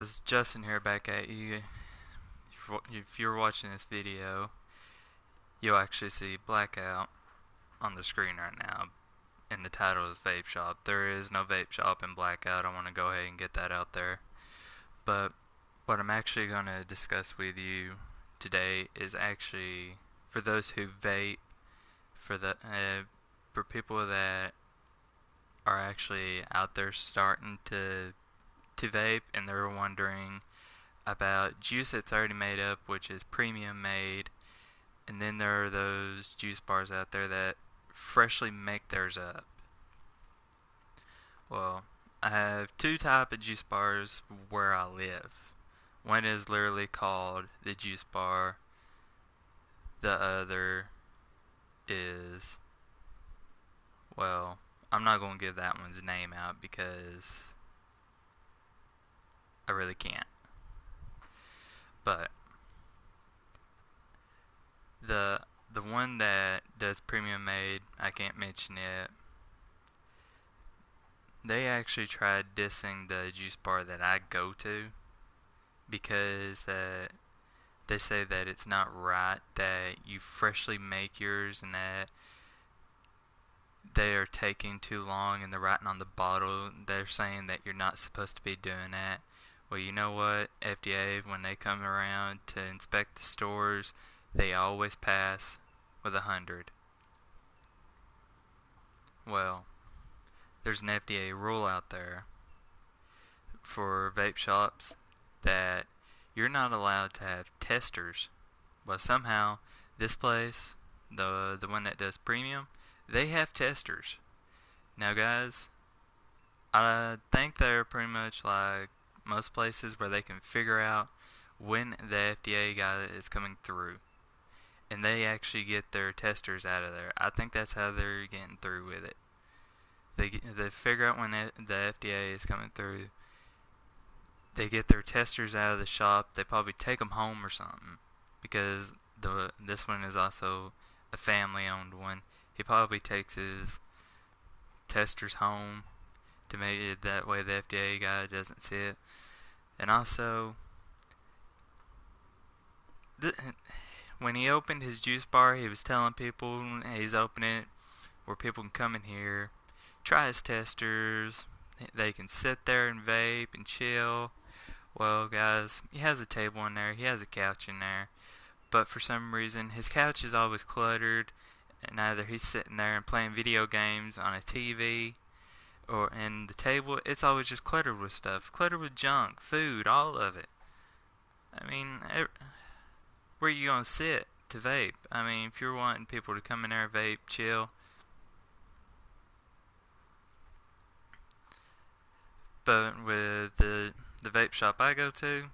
It's Justin here back at you. If you're watching this video, you'll actually see blackout on the screen right now, and the title is Vape Shop. There is no Vape Shop in blackout. I want to go ahead and get that out there. But what I'm actually going to discuss with you today is actually for those who vape, for people that are actually out there starting to vape and they're wondering about juice that's already made up, which is premium made, and then there are those juice bars out there that freshly make theirs up. Well, I have two type of juice bars where I live. One is literally called the juice bar. The other is, well, I'm not going to give that one's name out because I really can't. But the the one that does premium made, I can't mention it. They actually tried dissing the juice bar that I go to because they say that it's not right that you freshly make yours and that they are taking too long and they're writing on the bottle. They're saying that you're not supposed to be doing that. Well, you know what? FDA, when they come around to inspect the stores, they always pass with 100. Well, there's an FDA rule out there for vape shops that you're not allowed to have testers. Well, somehow this place, the one that does premium, they have testers. Now, guys, I think they're pretty much like most places where they can figure out when the FDA guy is coming through, and they actually get their testers out of there. I think that's how they're getting through with it. They figure out when the FDA is coming through. They get their testers out of the shop. They probably take them home or something because this one is also a family-owned one. He probably takes his testers home to make it that way the FDA guy doesn't see it. And also, th- when he opened his juice bar, he was telling people he's opening it where people can come in here, try his testers. They can sit there and vape and chill. Well, guys, he has a table in there, he has a couch in there, but for some reason his couch is always cluttered, and either he's sitting there and playing video games on a TV, or in the table, it's always just cluttered with stuff, cluttered with junk, food, all of it. I mean, where are you gonna sit to vape? I mean, if you're wanting people to come in there, vape, chill, but with the vape shop I go to,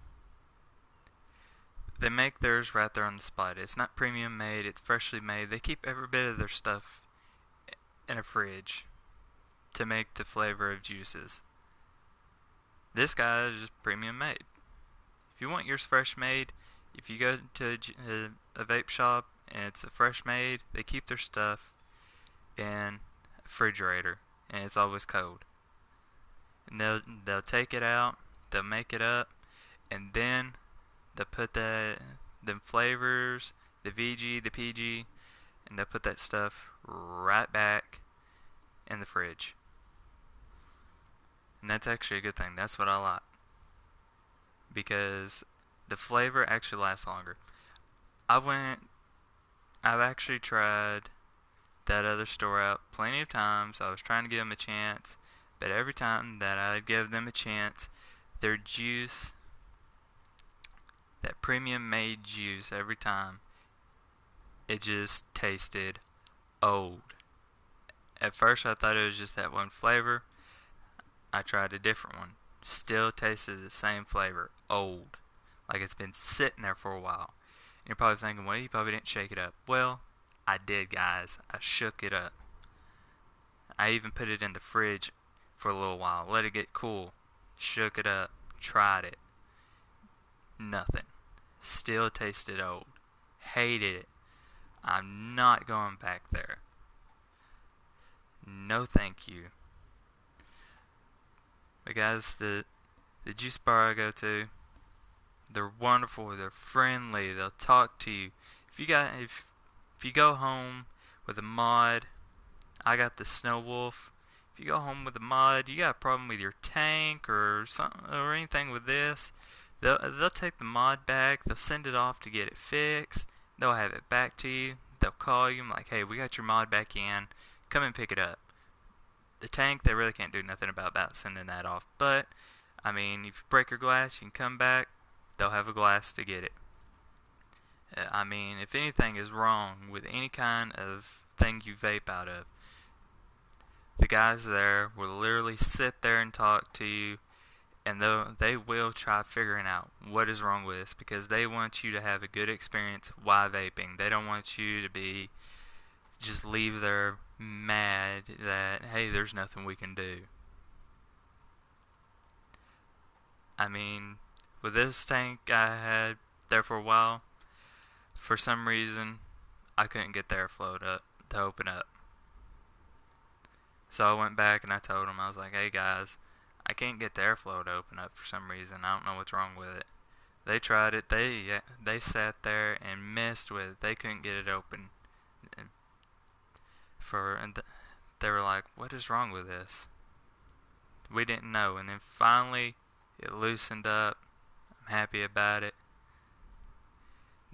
they make theirs right there on the spot. It's not premium made, it's freshly made. They keep every bit of their stuff in a fridge to make the flavor of juices. This guy is just premium made. If you want yours fresh made, if you go to a vape shop and it's a fresh made, they keep their stuff in a refrigerator and it's always cold. And they'll take it out, they'll make it up, and then they'll put the flavors, the VG, the PG, and they'll put that stuff right back in the fridge. And that's actually a good thing. That's what I like because the flavor actually lasts longer. I went I've actually tried that other store out plenty of times. I was trying to give them a chance, but every time that I give them a chance, their juice, that premium made juice, every time, it just tasted old. At first, I thought it was just that one flavor. I tried a different one. Still tasted the same flavor, old. Like it's been sitting there for a while. And you're probably thinking, well, you probably didn't shake it up. Well, I did, guys. I shook it up. I even put it in the fridge for a little while, let it get cool, shook it up, tried it. Nothing. Still tasted old. Hated it. I'm not going back there. No thank you. But guys, The juice bar I go to, they're wonderful. They're friendly. They'll talk to you. If you go home with a mod, I got the Snow Wolf. If you go home with a mod, you got a problem with your tank or something or anything with this, they'll take the mod back. They'll send it off to get it fixed. They'll have it back to you. They'll call you and like, hey, we got your mod back in. Come and pick it up. The tank, they really can't do nothing about sending that off. But I mean, if you break your glass, you can come back. They'll have a glass to get it. I mean, if anything is wrong with any kind of thing you vape out of, the guys there will literally sit there and talk to you, and they will try figuring out what is wrong with this because they want you to have a good experience while vaping. They don't want you to be just leave there mad that, hey, there's nothing we can do. I mean, with this tank I had there for a while, for some reason I couldn't get the airflow to open up. So I went back and I told them, I was like, hey guys, I can't get the airflow to open up for some reason. I don't know what's wrong with it. They tried it. They sat there and messed with it. They couldn't get it open. They were like, what is wrong with this? We didn't know. And then finally it loosened up. I'm happy about it.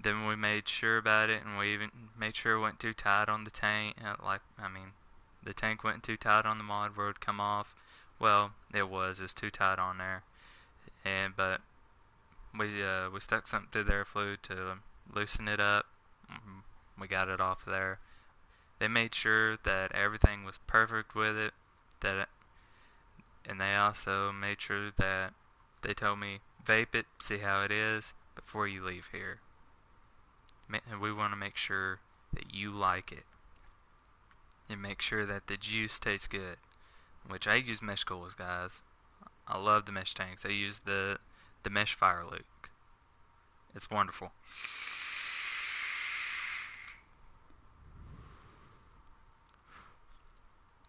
Then we made sure about it, and we even made sure it wasn't too tight on the tank. The tank wasn't too tight on the mod where it would come off. Well, it was too tight on there, but we stuck something through the air fluid to loosen it up. We got it off there. They made sure that everything was perfect with it. And they also made sure that they told me vape it, see how it is before you leave here. We want to make sure that you like it and make sure that the juice tastes good. Which I use mesh coils, guys. I love the mesh tanks. I use the mesh fire luke. It's wonderful.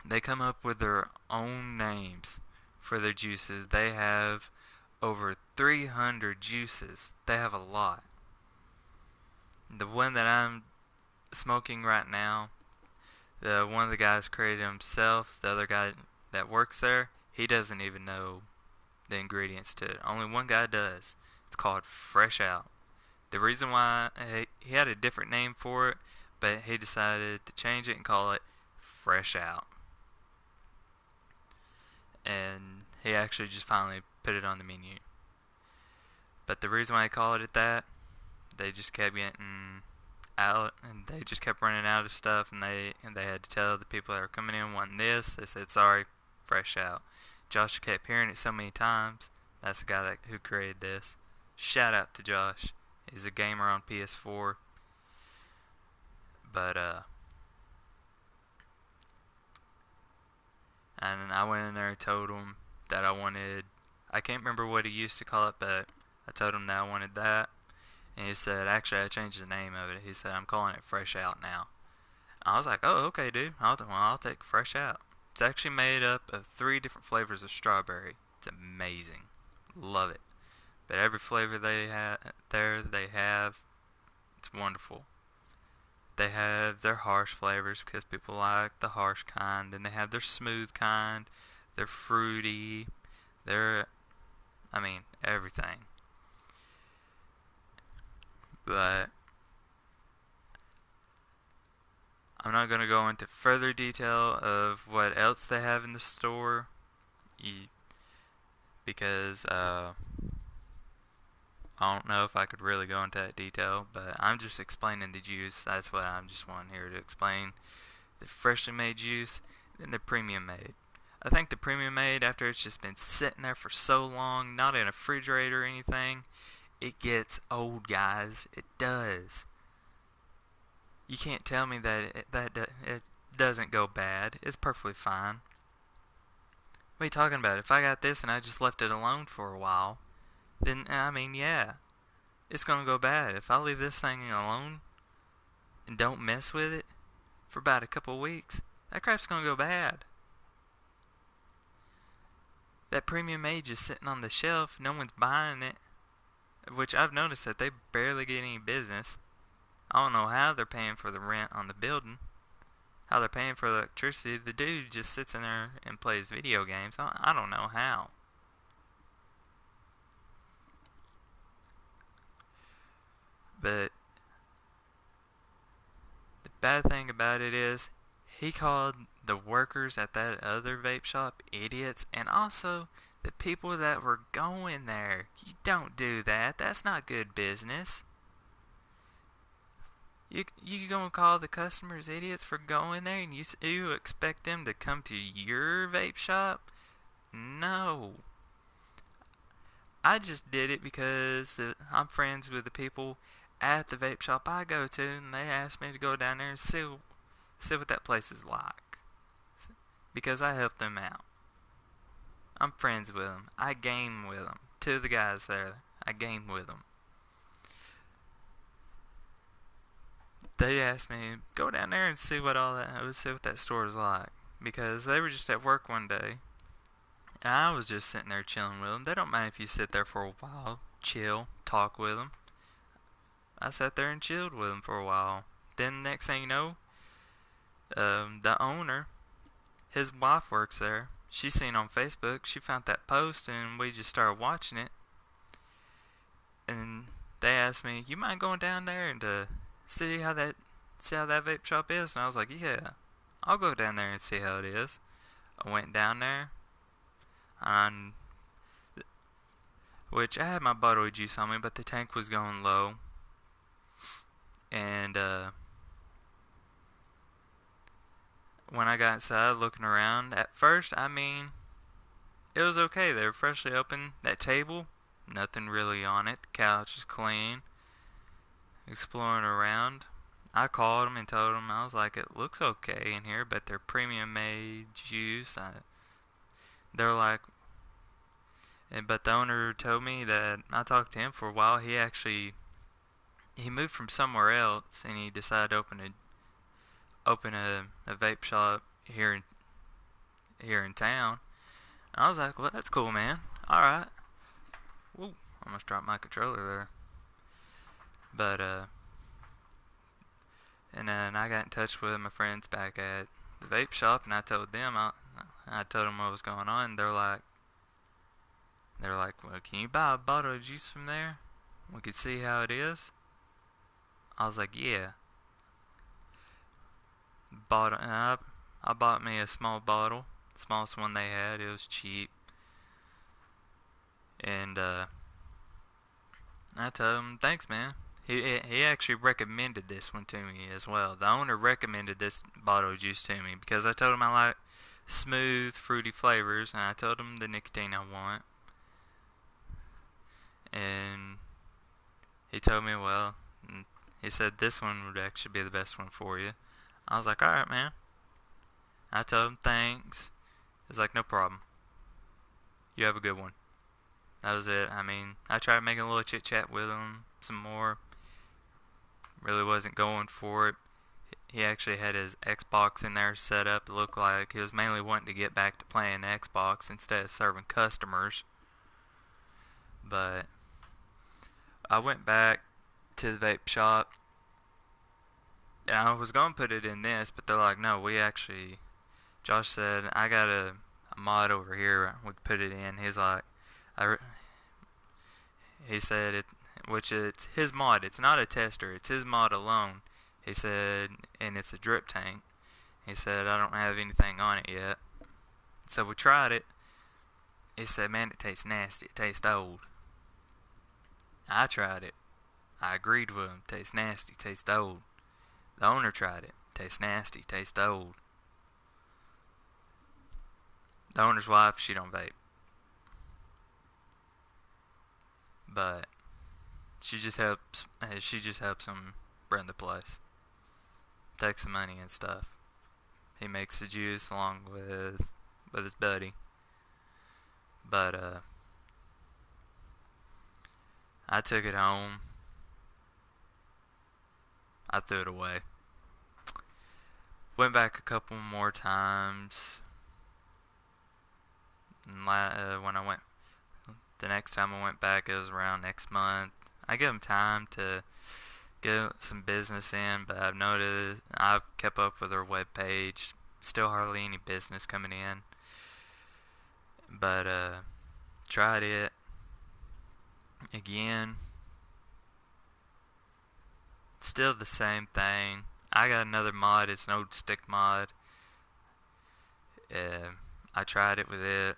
They come up with their own names for their juices. They have over 300 juices. They have a lot. The one that I'm smoking right now, one of the guys created it himself. The other guy that works there, he doesn't even know the ingredients to it. Only one guy does. It's called Fresh Out. The reason why he had a different name for it, but he decided to change it and call it Fresh Out. And he actually just finally put it on the menu. But the reason why he called it that, they just kept getting out, and they just kept running out of stuff, and they had to tell the people that were coming in wanting this. They said, sorry, Fresh Out. Josh kept hearing it so many times. That's the guy who created this. Shout out to Josh. He's a gamer on PS4. But and I went in there and told him that I can't remember what he used to call it, but I told him that I wanted that. And he said, actually, I changed the name of it. He said, I'm calling it Fresh Out now. I was like, oh, okay, dude. I'll take Fresh Out. It's actually made up of 3 different flavors of strawberry. It's amazing. Love it. But every flavor they have, it's wonderful. They have their harsh flavors because people like the harsh kind. Then they have their smooth kind. They're fruity. Everything. But I'm not going to go into further detail of what else they have in the store because I don't know if I could really go into that detail, but I'm just explaining the juice. That's what I'm just wanting here to explain. The freshly made juice and the premium made. I think the premium made, after it's just been sitting there for so long, not in a refrigerator or anything, it gets old, guys. It does. You can't tell me that it doesn't go bad. It's perfectly fine. What are you talking about? If I got this and I just left it alone for a while, then, yeah, it's going to go bad. If I leave this thing alone and don't mess with it for about a couple weeks, that crap's going to go bad. that premium age is sitting on the shelf. No one's buying it, which I've noticed that they barely get any business. I don't know how they're paying for the rent on the building, how they're paying for the electricity. The dude just sits in there and plays video games. I don't know how. But the bad thing about it is, he called the workers at that other vape shop idiots, and also the people that were going there. You don't do that. That's not good business. You gonna call the customers idiots for going there, and you expect them to come to your vape shop? No. I just did it because I'm friends with the people at the vape shop I go to, and they asked me to go down there and see what that place is like, because I helped them out. I'm friends with them. I game with them. Two of the guys there, I game with them. They asked me go down there and see what that store is like, because they were just at work one day, and I was just sitting there chilling with them. They don't mind if you sit there for a while, chill, talk with them. I sat there and chilled with them for a while. Then next thing you know, the owner, his wife works there. She seen on Facebook. She found that post, and we just started watching it. And they asked me, "You mind going down there and see how that vape shop is?" And I was like, "Yeah, I'll go down there and see how it is." I went down there, and which I had my bottle of juice on me, but the tank was going low. And when I got inside looking around, at first, I mean, it was okay. They were freshly open. That table, nothing really on it. The couch is clean. Exploring around, I called them and told them, I was like, it looks okay in here, but they're premium made juice. They're like, but the owner told me that I talked to him for a while. He moved from somewhere else, and he decided to open a vape shop here in town. And I was like, well, that's cool, man. All right. Woo, almost dropped my controller there. But and then I got in touch with my friends back at the vape shop, and I told them what was going on. They're like, well, can you buy a bottle of juice from there? We could see how it is. I was like, yeah. I bought me a small bottle, smallest one they had. It was cheap, and I told him, thanks, man. He actually recommended this one to me as well. The owner recommended this bottle of juice to me because I told him I like smooth, fruity flavors, and I told him the nicotine I want. And he told me, well, he said this one would actually be the best one for you. I was like, alright, man. I told him thanks. He's like, no problem. You have a good one. That was it. I mean, I tried making a little chit chat with him some more. Really wasn't going for it. He actually had his Xbox in there set up. It looked like he was mainly wanting to get back to playing Xbox instead of serving customers. But I went back to the vape shop, and I was going to put it in this, but they're like, no, Josh said, I got a mod over here. We could put it in. He's like, he said it, which it's his mod. It's not a tester. It's his mod alone. He said, and it's a drip tank. He said, I don't have anything on it yet. So we tried it. He said, man, it tastes nasty. It tastes old. I tried it. I agreed with him. Tastes nasty. Tastes old. The owner tried it. Tastes nasty. Tastes old. The owner's wife, she don't vape. But she just helps him run the place. Takes the money and stuff. He makes the juice along with his buddy. But I took it home. I threw it away. Went back a couple more times. And when I went the next time I went back, it was around next month. I give them time to get some business in, but I've noticed I've kept up with their web page. Still hardly any business coming in, but tried it again. Still the same thing. I got another mod. It's an old stick mod. Uh, I tried it with it.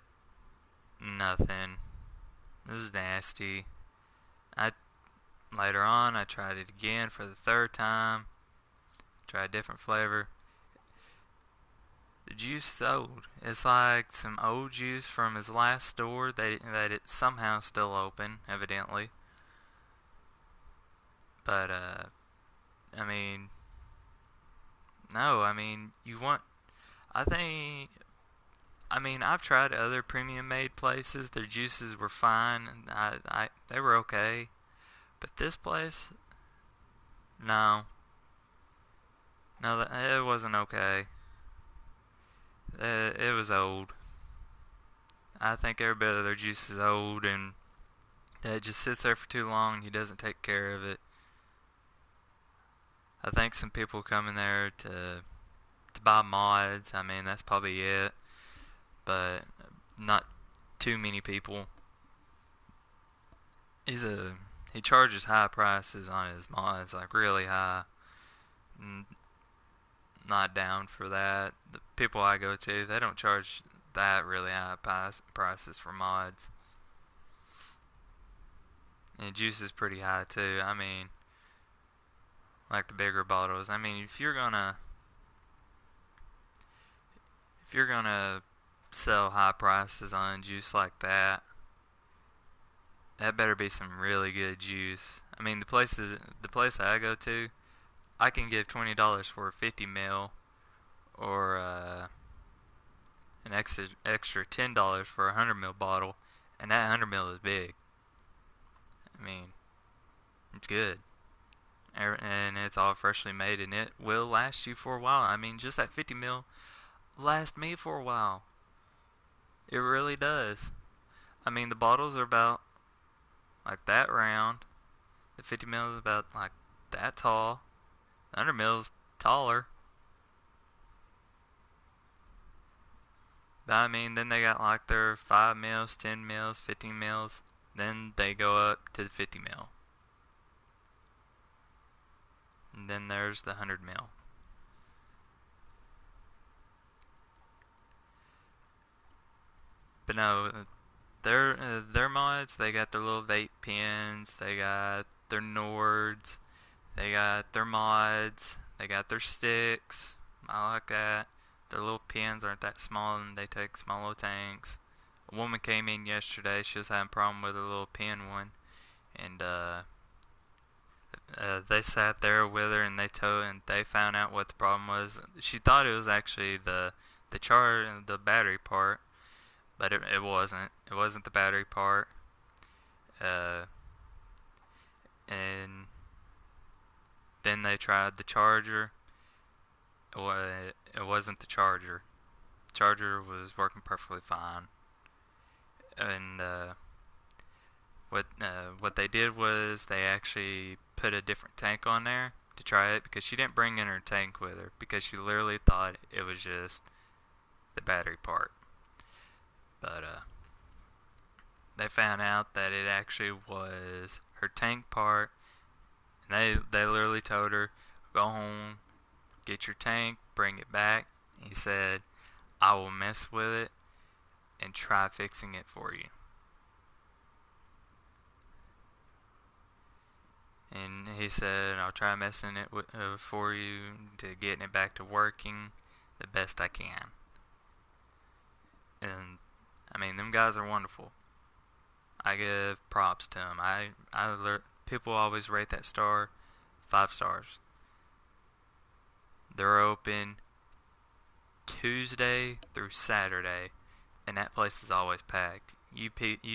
Nothing. This is nasty. I Later on I tried it again for the third time. Tried a different flavor. The juice is old. It's like some old juice from his last store that it's somehow still open, evidently. But I mean, no. I mean, you want. I think. I mean, I've tried other premium made places. Their juices were fine. They were okay. But this place, no, no, it wasn't okay. It was old. I think every bit of their juice is old, and that just sits there for too long. He doesn't take care of it. I think some people come in there to buy mods. I mean, that's probably it, but not too many people. He's a he charges high prices on his mods, like really high. Not down for that. The people I go to, they don't charge that really high prices for mods. And juice is pretty high too. I mean, like the bigger bottles. I mean, if you're gonna sell high prices on juice like that, that better be some really good juice. I mean, the place I go to, I can give $20 for a 50 mil, or an extra $10 for a 100 mil bottle, and that 100 mil is big. I mean, it's good, and it's all freshly made, and it will last you for a while. I mean, just that 50 mil last me for a while. It really does. I mean, the bottles are about like that round. The 50 mil is about like that tall. The 100 mil is taller. But I mean, then they got like their 5 mils, 10 mils, 15 mils. Then they go up to the 50 mil. And then there's the 100 mil. But no, their mods, they got their little vape pens, they got their Nords, they got their mods, they got their sticks. I like that. Their little pens aren't that small, and they take small little tanks. A woman came in yesterday. She was having a problem with her little pen one, and they sat there with her, and they found out what the problem was. She thought it was actually the battery part, but it wasn't. It wasn't the battery part. Uh, and then they tried the charger. It wasn't the charger. Charger was working perfectly fine. And what they did was they actually put a different tank on there to try it, because she didn't bring in her tank with her, because she literally thought it was just the battery part. But they found out that it actually was her tank part, and they literally told her, go home, get your tank, bring it back. He said, I will mess with it and try fixing it for you. And he said, I'll try messing it for you to getting it back to working the best I can. And I mean, them guys are wonderful. I give props to them. People always rate that store 5 stars. They're open Tuesday through Saturday, and that place is always packed. You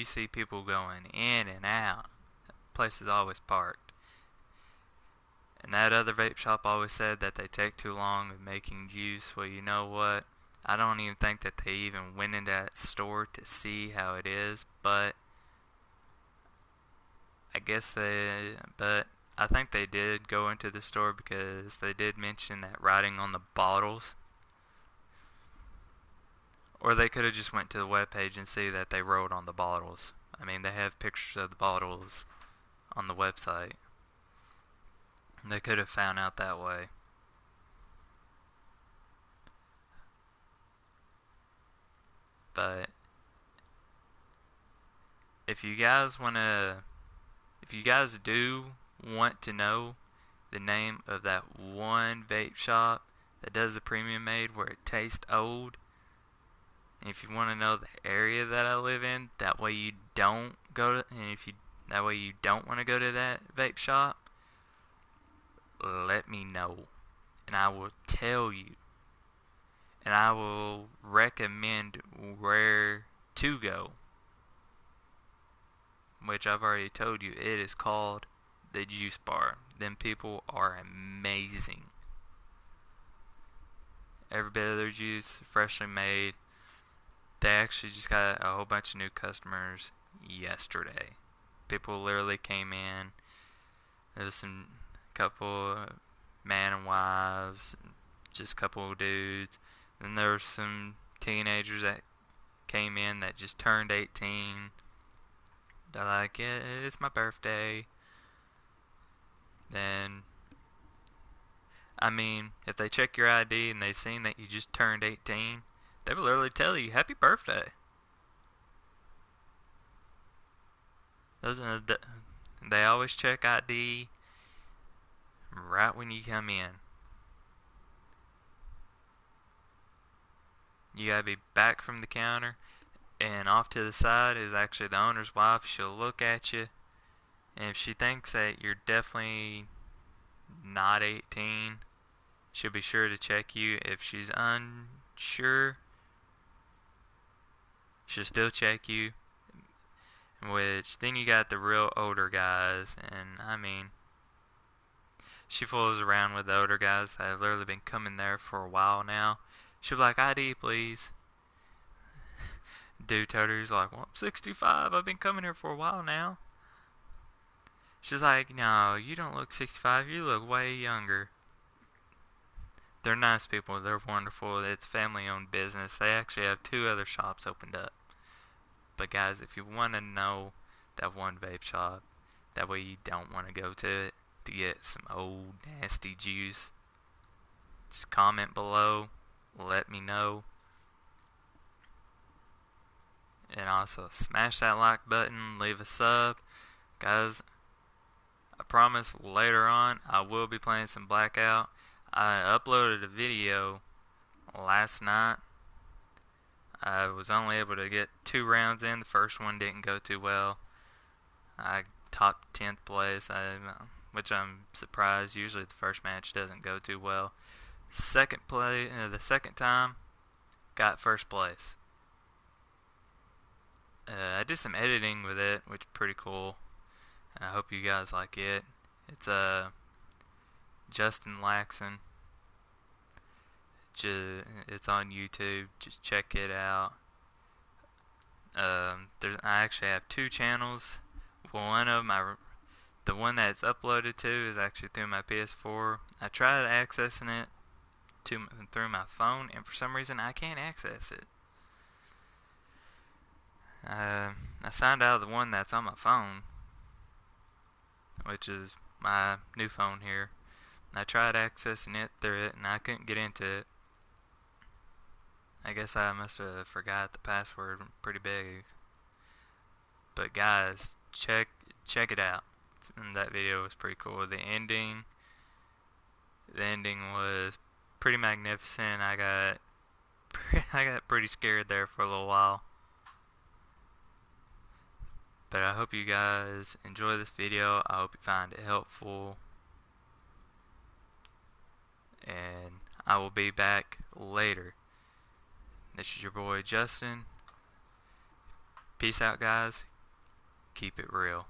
see people going in and out. The place is always parked. And that other vape shop always said that they take too long in making juice. Well, you know what? I don't even think that they even went into that store to see how it is, but but I think they did go into the store because they did mention that writing on the bottles. Or they could have just went to the webpage and see that they wrote on the bottles. I mean, they have pictures of the bottles on the website. They could have found out that way. But if you guys if you guys do want to know the name of that one vape shop that does the premium made where it tastes old, and if you want to know the area that I live in, that way you don't go to, and if you that way you don't want to go to that vape shop, let me know, and I will tell you, and I will recommend where to go, which I've already told you. It is called the Juice Bar. Them people are amazing. Every bit of their juice, freshly made. They actually just got a whole bunch of new customers yesterday. People literally came in. There was some couple man and wives, just a couple of dudes. Then there were some teenagers that came in that just turned 18. They're like, yeah, it's my birthday. Then, I mean, if they check your ID and they seen that you just turned 18, they will literally tell you, happy birthday. Those they always check ID right when you come in. You gotta be back from the counter, and off to the side is actually the owner's wife. She'll look at you, and if she thinks that you're definitely not 18, she'll be sure to check you. If she's unsure, she'll still check you. Which then you got the real older guys, and I mean, she fools around with the older guys that have literally been coming there for a while now. She'll be like, ID, please. Dude told her, he's like, well, I'm 65. I've been coming here for a while now. She's like, no, you don't look 65. You look way younger. They're nice people. They're wonderful. It's family-owned business. They actually have 2 other shops opened up. But guys, if you want to know that one vape shop, that way you don't want to go to it to get some old nasty juice, just comment below. Let me know. And also smash that like button. Leave a sub. Guys, I promise later on I will be playing some Blackout. I uploaded a video last night. I was only able to get 2 rounds in. The first one didn't go too well. I topped 10th place, which I'm surprised. Usually the first match doesn't go too well. The second time, got first place. I did some editing with it, which is pretty cool. And I hope you guys like it. It's Justin Laxon. It's on YouTube. Just check it out. I actually have 2 channels. One of my, the one that's uploaded to is actually through my PS4. I tried accessing it through my phone, and for some reason I can't access it. I signed out of the one that's on my phone, which is my new phone here. I tried accessing it through it, and I couldn't get into it. I guess I must have forgot the password pretty big. But guys, check it out. That video was pretty cool. The ending was pretty magnificent. I got pretty scared there for a little while. But I hope you guys enjoy this video. I hope you find it helpful. And I will be back later. This is your boy Justin. Peace out, guys. Keep it real.